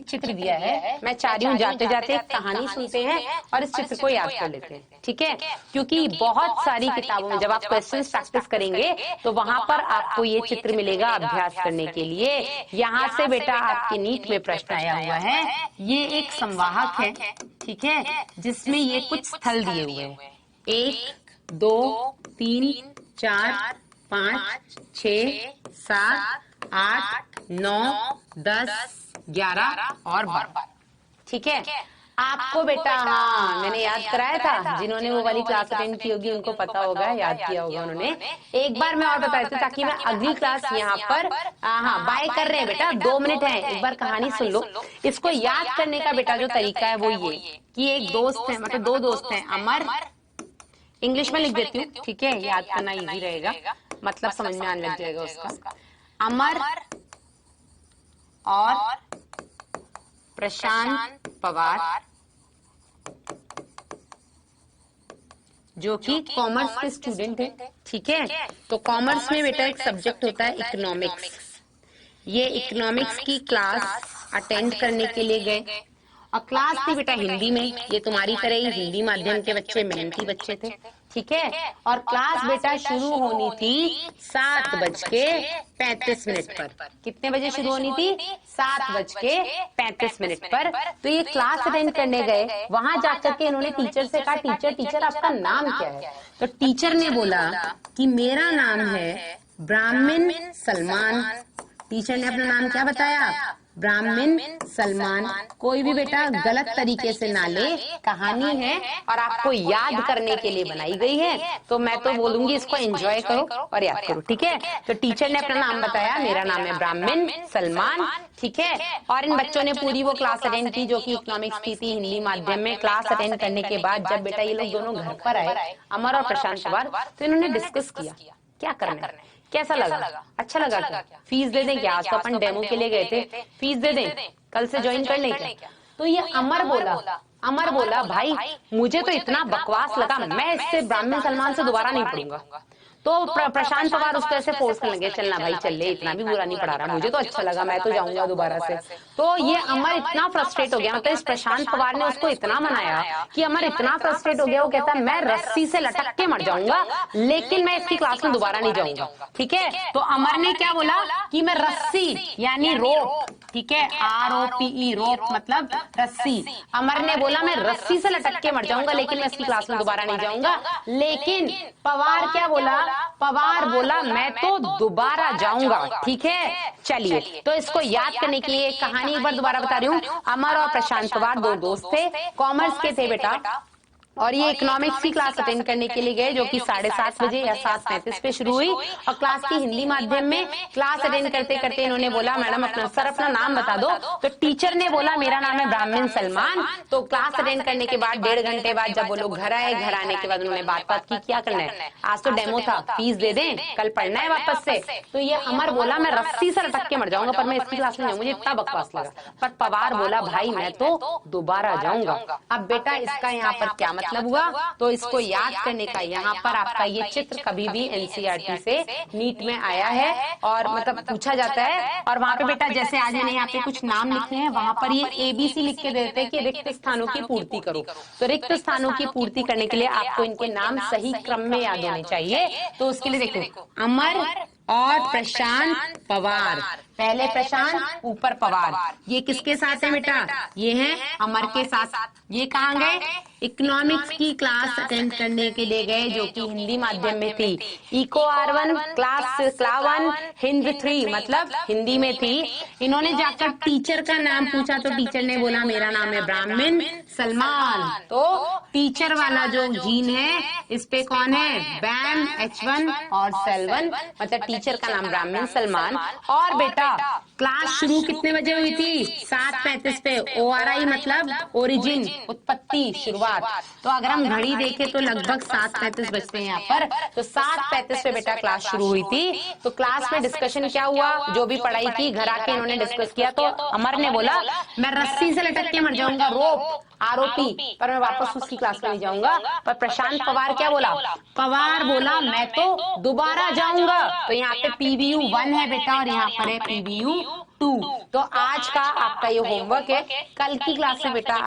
चित्र दिया है, मैं चाह रही हूँ जाते जाते कहानी सुनते हैं और इस चित्र को याद कर लेते हैं, ठीक है। क्योंकि बहुत सारी किताबों में जब आप क्वेश्चंस प्रैक्टिस करेंगे तो वहां पर आपको ये चित्र मिलेगा अभ्यास करने के लिए। यहाँ से बेटा आपके नीट में प्रश्न आया हुआ है, ये एक संवाहक है, ठीक है, जिसमें ये कुछ स्थल दिए हुए हैं, 1 2 3 4 5 6 7 8 9 10 11 और 12, ठीक है। आपको बेटा, हाँ मैंने याद कराया था, जिन्होंने वो वाली क्लास अटेंड की होगी उनको पता होगा, याद किया होगा उन्होंने। एक बार मैं और बता देती हूँ ताकि मैं अगली क्लास यहाँ पर, हाँ बाय कर रहे हैं बेटा, 2 मिनट है, एक बार कहानी सुन लो। इसको याद करने का बेटा जो तरीका है वो ये कि एक दोस्त है, मतलब 2 दोस्त हैं, अमर, इंग्लिश में लिख देती हूँ, ठीक है, याद करना इजी रहेगा, मतलब समझ में आने लग जाएगा उसका। अमर और प्रशांत पवार, जो कि कॉमर्स के स्टूडेंट हैं, ठीक है। तो कॉमर्स में बेटा एक सब्जेक्ट होता है इकोनॉमिक्स। ये इकोनॉमिक्स की क्लास अटेंड करने के लिए गए और क्लास थी बेटा हिंदी में। ये तुम्हारी तरह ही हिंदी माध्यम के बच्चे, मेहनती बच्चे थे, ठीक है। और क्लास बेटा शुरू होनी थी 7:35 पर। कितने बजे शुरू होनी थी? 7:35 पर। तो ये क्लास अटेंड करने गए, वहां जाकर के इन्होंने टीचर से कहा, टीचर आपका नाम क्या है? तो टीचर ने बोला कि मेरा नाम है ब्राह्मण सलमान। टीचर ने अपना नाम क्या बताया? ब्राह्मण सलमान। कोई भी बेटा गलत तरीके से ना ले, कहानी है और आपको याद करने के लिए बनाई गई है, तो मैं तो बोलूंगी इसको एंजॉय करो और याद करो, ठीक है। तो टीचर ने अपना नाम बताया, मेरा नाम है ब्राह्मण सलमान, ठीक है। और इन बच्चों ने पूरी वो क्लास अटेंड की जो कि इकोनॉमिक्स की थी हिंदी माध्यम में। क्लास अटेंड करने के बाद जब बेटा ये लोग दोनों घर पर आए, अमर और प्रशांत पवार, तो इन्होंने डिस्कस किया क्या करना है। कैसा लगा? अच्छा लगा क्या? फीस दे दें क्या? आज तो अपन डेमो के लिए गए थे, फीस दे दें, कल से ज्वाइन कर लें क्या? तो ये अमर बोला भाई मुझे तो इतना बकवास लगा, मैं इससे ब्राह्मण सलमान से दोबारा नहीं पढ़ूंगा। तो प्रशांत पवार उसको ऐसे फोर्स करने लगे, चलना भाई चल ले, इतना भी बुरा नहीं पढ़ा रहा, मुझे तो अच्छा लगा, मैं तो जाऊंगा दोबारा से। तो ये अमर इतना फ्रस्ट्रेट हो गया, मतलब इस प्रशांत पवार ने उसको इतना मनाया कि अमर इतना फ्रस्ट्रेट हो गया, वो कहता है मैं रस्सी से लटक के मर जाऊंगा लेकिन मैं इसकी क्लास में दोबारा नहीं जाऊंगा, ठीक है। तो अमर ने क्या बोला कि मैं रस्सी यानी रोप, ठीक है, ROPE रोप मतलब रस्सी। अमर ने बोला मैं रस्सी से लटक के मर जाऊंगा लेकिन मैं इसकी क्लास में दोबारा नहीं जाऊंगा। लेकिन पवार क्या बोला? पवार बोला मैं तो दोबारा जाऊंगा, ठीक है। चलिए, तो इसको याद करने के लिए कहानी एक बार दोबारा बता रही हूँ। अमर और प्रशांत पवार 2 दोस्त थे, कॉमर्स के थे बेटा, और ये इकोनॉमिक्स की क्लास अटेंड करने के लिए गए जो कि 7:30 बजे या 7:35 पे शुरू हुई। और क्लास की हिंदी माध्यम में क्लास अटेंड करते करते इन्होंने बोला मैडम अपना नाम बता दो। तो टीचर ने बोला मेरा नाम है ब्राह्मण सलमान। तो क्लास अटेंड करने के बाद 1.5 घंटे बाद जब वो लोग घर आए, घर आने के बाद उन्होंने बात की क्या करना है, आज तो डेमो था, फीस दे दें, कल पढ़ना है वापस से। तो ये अमर बोला मैं रस्सी से लटक के मर जाऊंगा पर मैं इसकी क्लास में जाऊंगा, मुझे इतना बकवास लगा। पर पवार बोला भाई मैं तो दोबारा जाऊंगा। अब बेटा इसका यहाँ पर क्या मतलब हुआ, तो इसको याद करने का यहाँ पर आपका ये चित्र कभी भी NCERT से नीट में आया है और मतलब पूछा जाता है। और वहाँ पे बेटा जैसे आज मैंने यहाँ पे कुछ नाम लिखे हैं, वहाँ पर ये ABC लिख के देते हैं कि रिक्त स्थानों की पूर्ति करो। तो रिक्त स्थानों की पूर्ति करने के लिए आपको इनके नाम सही क्रम में याद होने चाहिए। तो उसके लिए देखो अमर और प्रशांत पवार, पहले प्रशांत ऊपर पवार, ये किसके साथ है बेटा? ये है अमर के साथ। ये कहाँ गए? इकोनॉमिक्स की क्लास अटेंड करने के लिए गए जो कि हिंदी माध्यम में थी। इको R1 क्लास 1 हिंद 3 मतलब हिंदी में थी। इन्होंने जाकर टीचर का नाम पूछा तो टीचर ने बोला मेरा नाम है ब्राह्मण सलमान। तो टीचर वाला जो जीन है इस पे कौन है? बैम H1 और सेल1, मतलब टीचर का नाम ब्राह्मण सलमान। और बेटा क्लास शुरू कितने बजे हुई थी? 7:35 पे। ORI मतलब ओरिजिन, उत्पत्ति, शुरुआत। तो अगर हम घड़ी देखें तो लगभग 7:35 बजते हैं यहाँ पर। तो 7:35 पे बेटा क्लास शुरू हुई थी। तो क्लास में डिस्कशन क्या हुआ? जो भी पढ़ाई की घर आके इन्होंने डिस्कस किया। तो अमर ने बोला मैं रस्सी से लटक के मर जाऊंगा, रोप ROP, पर मैं वापस उसकी क्लास में नहीं जाऊंगा। पर प्रशांत पवार क्या बोला? पवार बोला मैं तो दोबारा जाऊंगा। तो यहाँ पे PBU 1 है बेटा और यहाँ पर है PBU 2। तो आज का आपका ये होमवर्क है, कल की क्लास में बेटा